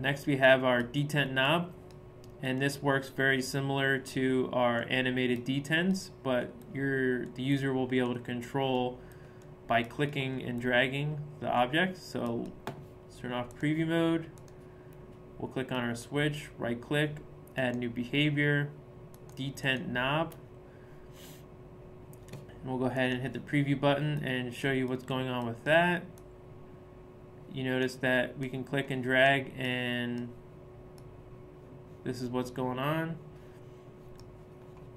Next we have our Detent Knob, and this works very similar to our animated detents, but the user will be able to control by clicking and dragging the object. So let's turn off preview mode. We'll click on our switch, right click, add new behavior, Detent Knob. And we'll go ahead and hit the preview button and show you what's going on with that. You notice that we can click and drag, and this is what's going on.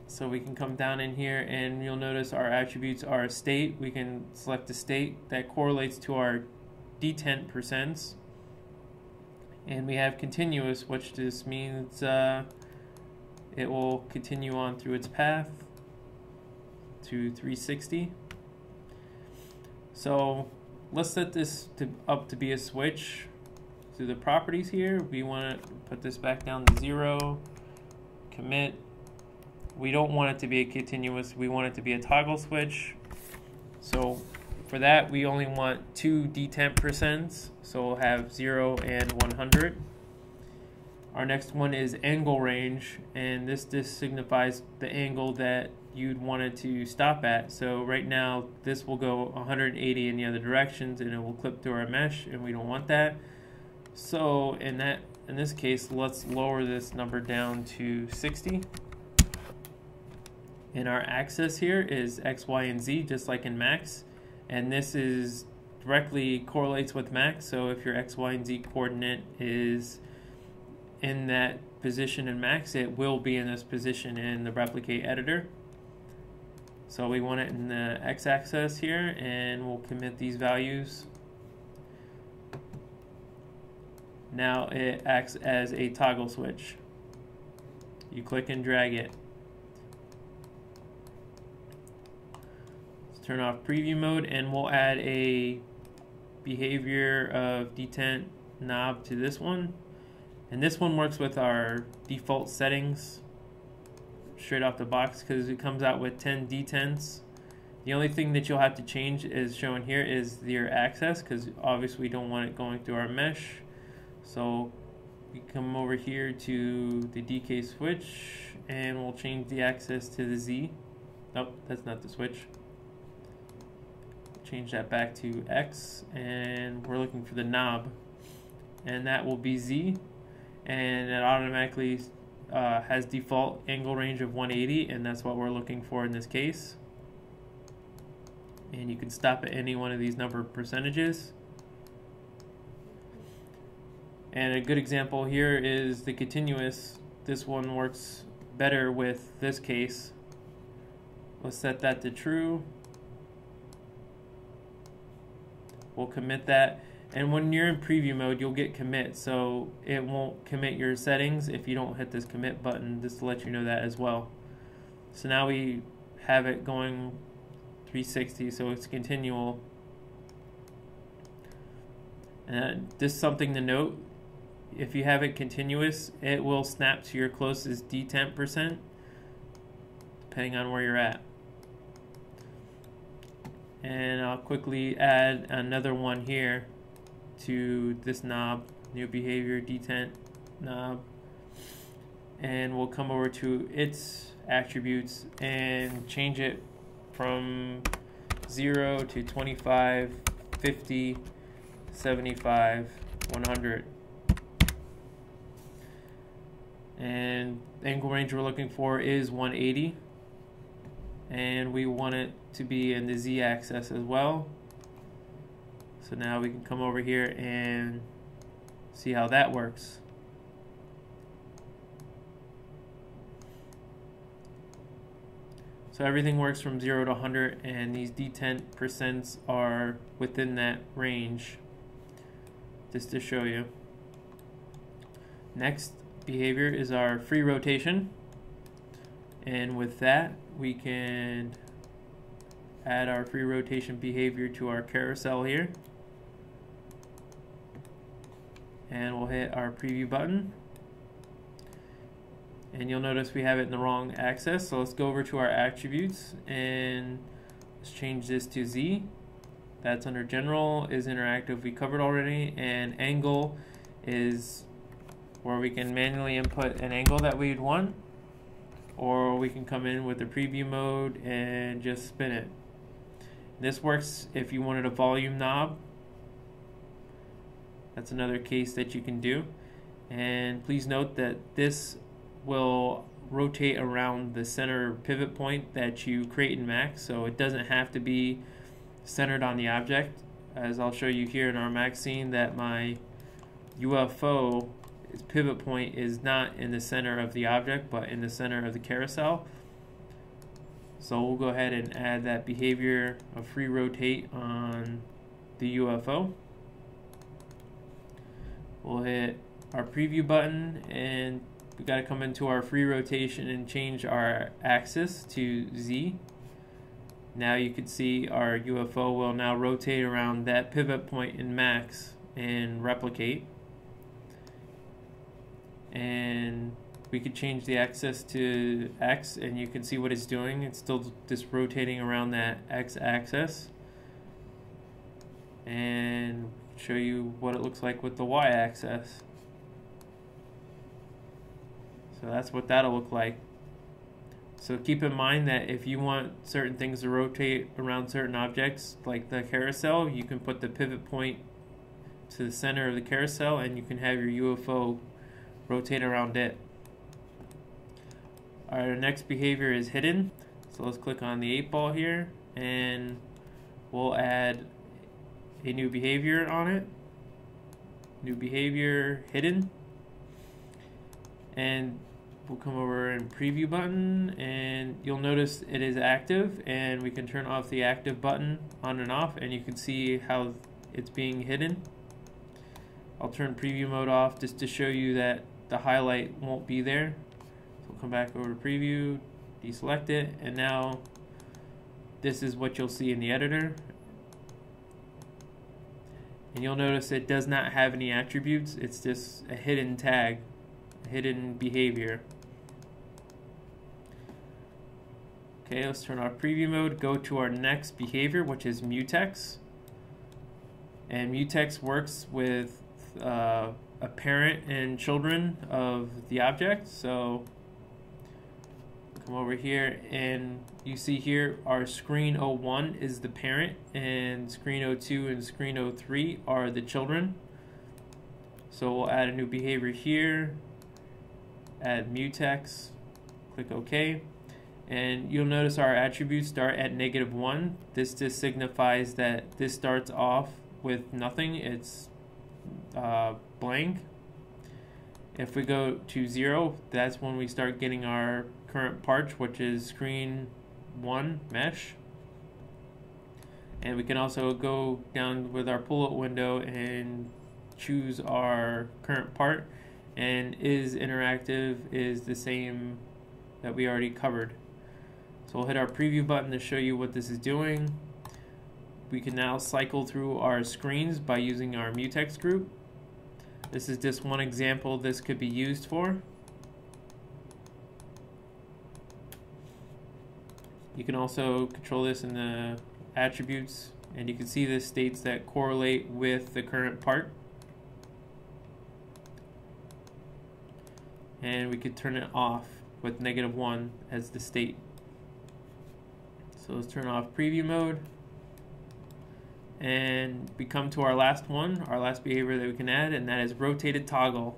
So we can come down in here and you'll notice our attributes are a state. We can select a state that correlates to our detent percents. And we have continuous, which just means it will continue on through its path to 360. So let's set this up to be a switch. To the properties here, we want to put this back down to 0, commit. We don't want it to be a continuous, we want it to be a toggle switch. So for that, we only want 2 detent percents, so we'll have 0 and 100. Our next one is angle range, and this signifies the angle that you'd want it to stop at. So right now, this will go 180 in the other directions, and it will clip through our mesh, and we don't want that. So in this case, let's lower this number down to 60. And our axis here is X, Y, and Z, just like in Max. And this is directly correlates with Max. So if your X, Y, and Z coordinate is in that position in Max, it will be in this position in the Replic8 editor. So we want it in the X-axis here, and we'll commit these values. Now it acts as a toggle switch. You click and drag it. Let's turn off preview mode, and we'll add a behavior of Detent Knob to this one. And this one works with our default settings straight off the box because it comes out with 10 detents. The only thing that you'll have to change is shown here is your access, because obviously we don't want it going through our mesh. So we come over here to the DK switch, and we'll change the access to the Z. Nope, that's not the switch. Change that back to X, and we're looking for the knob, and that will be Z, and it automatically has default angle range of 180, and that's what we're looking for in this case. And you can stop at any one of these number of percentages. And a good example here is the continuous. This one works better with this case. Let's set that to true. We'll commit that. And when you're in preview mode, you'll get commit, so it won't commit your settings if you don't hit this commit button, just to let you know that as well. So now we have it going 360, so it's continual. And just something to note, if you have it continuous, it will snap to your closest detent percent, depending on where you're at. And I'll quickly add another one here to this knob, new behavior Detent Knob, and we'll come over to its attributes and change it from 0 to 25, 50, 75, 100. And the angle range we're looking for is 180, and we want it to be in the Z axis as well. So now we can come over here and see how that works. So everything works from 0 to 100, and these detent percents are within that range, just to show you. Next behavior is our free rotation, and with that we can add our free rotation behavior to our carousel here, and we'll hit our preview button, and you'll notice we have it in the wrong axis. So let's go over to our attributes and let's change this to Z. That's under general, is interactive, we covered already, and angle is where we can manually input an angle that we'd want, or we can come in with the preview mode and just spin it. This works if you wanted a volume knob. That's another case that you can do. And please note that this will rotate around the center pivot point that you create in Max, so it doesn't have to be centered on the object. As I'll show you here in our Max scene, that my UFO pivot point is not in the center of the object, but in the center of the carousel. So we'll go ahead and add that behavior of free rotate on the UFO. We'll hit our preview button, and we got to come into our free rotation and change our axis to Z. Now you can see our UFO will now rotate around that pivot point in Max and Replic8. And we could change the axis to X, and you can see what it's doing. It's still just rotating around that X axis. And show you what it looks like with the Y axis. So that's what that'll look like. So keep in mind that if you want certain things to rotate around certain objects, like the carousel, you can put the pivot point to the center of the carousel, and you can have your UFO rotate around it. Our next behavior is hidden. So let's click on the 8 ball here, and we'll add a new behavior on it. New behavior, hidden. And we'll come over and preview button, and you'll notice it is active, and we can turn off the active button on and off, and you can see how it's being hidden. I'll turn preview mode off just to show you that the highlight won't be there. So we'll come back over to preview, deselect it, and now this is what you'll see in the editor. And you'll notice it does not have any attributes. It's just a hidden tag, a hidden behavior. Okay, let's turn off preview mode, go to our next behavior, which is Mutex. And Mutex works with a parent and children of the object. So come over here, and you see here our screen 01 is the parent, and screen 02 and screen 03 are the children. So we'll add a new behavior here, add Mutex, click OK, and you'll notice our attributes start at -1. This just signifies that this starts off with nothing. It's blank. If we go to 0, that's when we start getting our current part, which is screen 1 mesh. And we can also go down with our pull-out window and choose our current part, and is interactive is the same that we already covered. So we'll hit our preview button to show you what this is doing. We can now cycle through our screens by using our Mutex group. This is just one example this could be used for. You can also control this in the attributes, and you can see the states that correlate with the current part. And we could turn it off with -1 as the state. So let's turn off preview mode. And we come to our last one, our last behavior that we can add, and that is rotated toggle.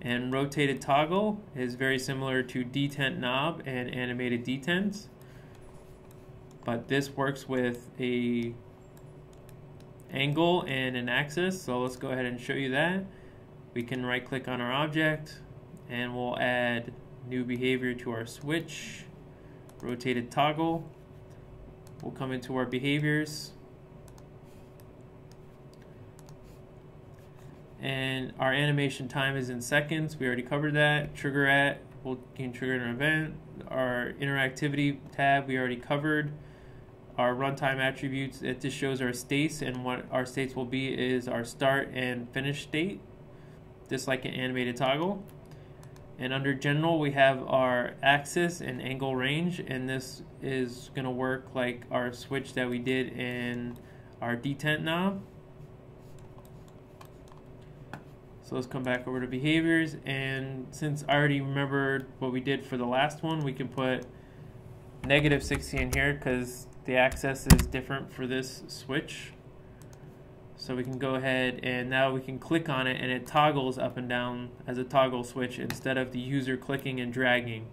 And rotated toggle is very similar to Detent Knob and animated detents, but this works with a angle and an axis. So let's go ahead and show you that. We can right click on our object, and we'll add new behavior to our switch, rotated toggle. We'll come into our behaviors, and our animation time is in seconds. We already covered that. Trigger at, we can trigger an event. Our interactivity tab we already covered. Our runtime attributes, it just shows our states, and what our states will be is our start and finish state, just like an animated toggle. And under general we have our axis and angle range, and this is going to work like our switch that we did in our Detent Knob. So let's come back over to behaviors, and since I already remembered what we did for the last one, we can put -60 in here because the access is different for this switch. So we can go ahead and now we can click on it and it toggles up and down as a toggle switch instead of the user clicking and dragging.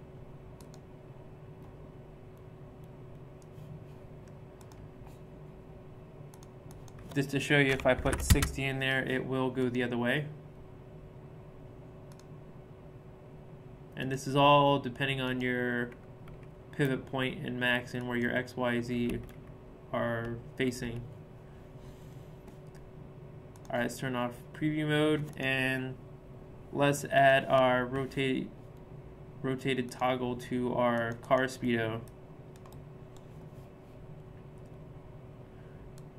Just to show you, if I put 60 in there, it will go the other way. And this is all depending on your pivot point and max and where your X, Y, Z are facing. All right, let's turn off preview mode and let's add our rotated toggle to our car speedo.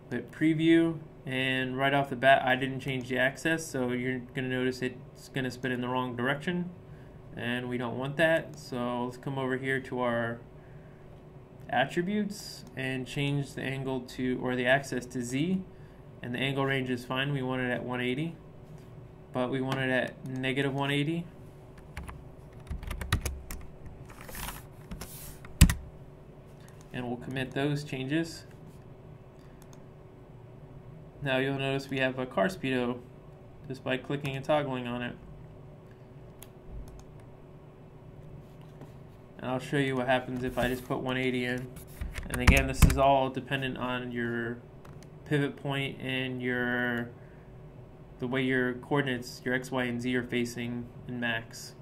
Hit preview, and right off the bat I didn't change the access, so you're going to notice it's going to spin in the wrong direction, and we don't want that. So let's come over here to our attributes and change the angle to, or the axis to Z, and the angle range is fine. We want it at 180, but we want it at -180. And we'll commit those changes. Now you'll notice we have a car speedo just by clicking and toggling on it. And I'll show you what happens if I just put 180 in. And again, this is all dependent on your pivot point and the way your coordinates, your X, Y, and Z are facing in max.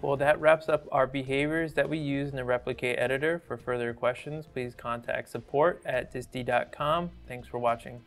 Well, that wraps up our behaviors that we use in the Replic8 editor. For further questions, please contact support@disd.com. Thanks for watching.